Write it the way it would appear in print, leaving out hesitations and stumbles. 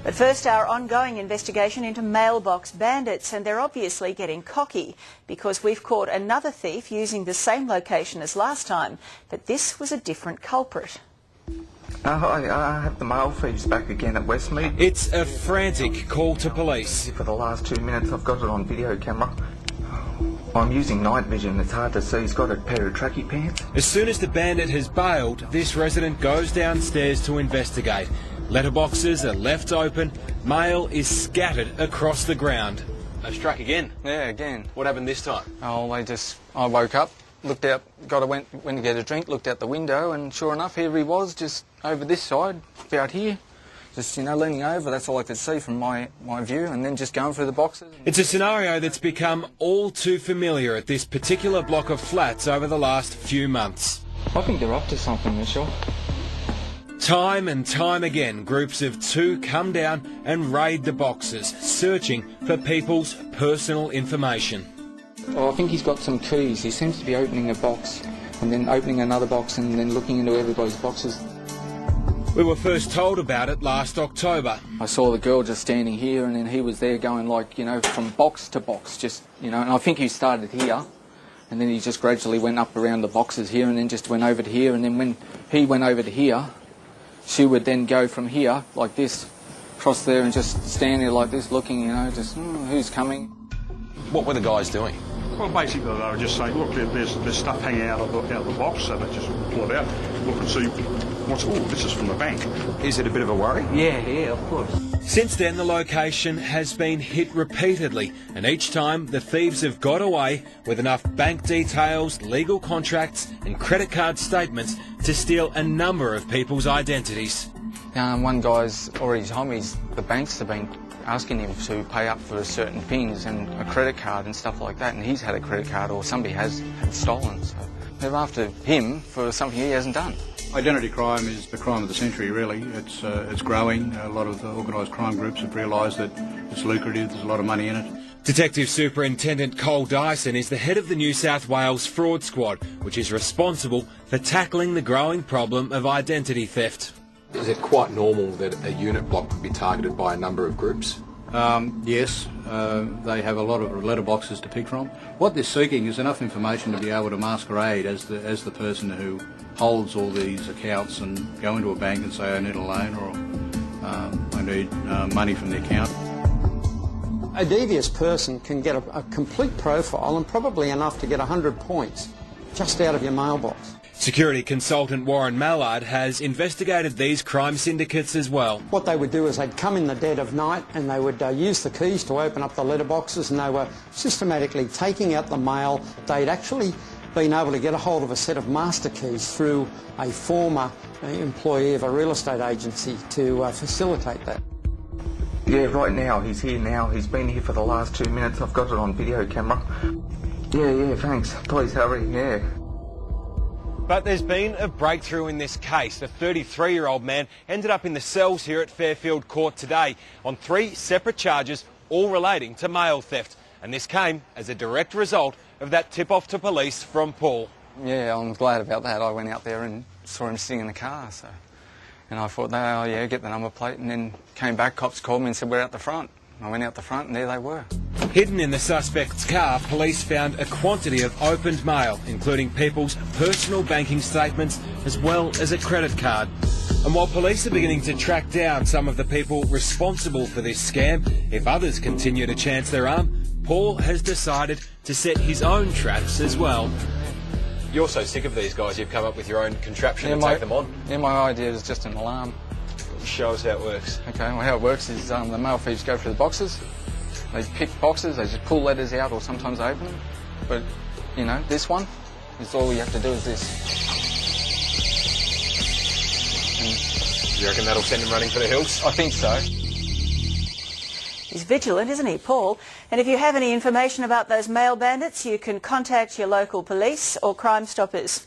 But first, our ongoing investigation into mailbox bandits, and they're obviously getting cocky because we've caught another thief using the same location as last time, but this was a different culprit. I have the mail thieves back again at Westmead. It's a frantic call to police. For the last 2 minutes I've got it on video camera. I'm using night vision, it's hard to see. He's got a pair of tracky pants. As soon as the bandit has bailed, this resident goes downstairs to investigate. Letterboxes are left open, mail is scattered across the ground. They struck again? Yeah, again. What happened this time? Oh, I woke up, looked out, went to get a drink, looked out the window, and sure enough, here he was, just over this side, about here. Just, leaning over, that's all I could see from my view, and then just going through the boxes. It's a scenario that's become all too familiar at this particular block of flats over the last few months. I think they're up to something, Michelle. Time and time again, groups of two come down and raid the boxes, searching for people's personal information. Oh, I think he's got some keys. He seems to be opening a box, and then opening another box, and then looking into everybody's boxes. We were first told about it last October. I saw the girl just standing here, and then he was there going from box to box, and I think he started here, and then he just gradually went up around the boxes here, and then just went over to here, and then when he went over to here, she would then go from here, like this, across there, and just stand there like this, looking, who's coming? What were the guys doing? Well, basically they were just saying, look, there's stuff hanging out of the box, so they just pull it out, look and see this is from the bank. Is it a bit of a worry? Yeah, of course. Since then, the location has been hit repeatedly, and each time the thieves have got away with enough bank details, legal contracts and credit card statements to steal a number of people's identities. One guy's already told me the banks have been asking him to pay up for certain things and a credit card and stuff like that, and he's had a credit card or somebody had stolen, so they're after him for something he hasn't done. Identity crime is the crime of the century, really. It's growing. A lot of the organised crime groups have realised that it's lucrative, there's a lot of money in it. Detective Superintendent Cole Dyson is the head of the New South Wales Fraud Squad, which is responsible for tackling the growing problem of identity theft. Is it quite normal that a unit block could be targeted by a number of groups? Yes, they have a lot of letterboxes to pick from. What they're seeking is enough information to be able to masquerade as the person who holds all these accounts and go into a bank and say, I need a loan, or I need money from the account. A devious person can get a complete profile and probably enough to get 100 points just out of your mailbox. Security consultant Warren Mallard has investigated these crime syndicates as well. What they would do is they'd come in the dead of night and they would use the keys to open up the letterboxes, and they were systematically taking out the mail. They'd actually been able to get a hold of a set of master keys through a former employee of a real estate agency to facilitate that. Yeah, right now, he's here now. He's been here for the last 2 minutes. I've got it on video camera. Yeah, thanks. Please hurry, yeah. But there's been a breakthrough in this case. The 33-year-old man ended up in the cells here at Fairfield Court today on 3 separate charges, all relating to mail theft. And this came as a direct result of that tip-off to police from Paul. Yeah, I'm glad about that. I went out there and saw him sitting in the car, and I thought, oh yeah, get the number plate, and then came back, cops called me and said, we're out the front. I went out the front and there they were. Hidden in the suspect's car, police found a quantity of opened mail, including people's personal banking statements as well as a credit card. And while police are beginning to track down some of the people responsible for this scam, if others continue to chance their arm, Paul has decided to set his own traps as well. You're so sick of these guys, you've come up with your own contraption to take them on. Yeah, my idea is just an alarm. Show us how it works. Okay, well how it works is the mail thieves go through the boxes, they pick boxes, they just pull letters out or sometimes they open them. But, this one, is all you have to do is this. And you reckon that'll send him running for the hills? I think so. He's vigilant, isn't he, Paul? And if you have any information about those mail bandits, you can contact your local police or Crime Stoppers.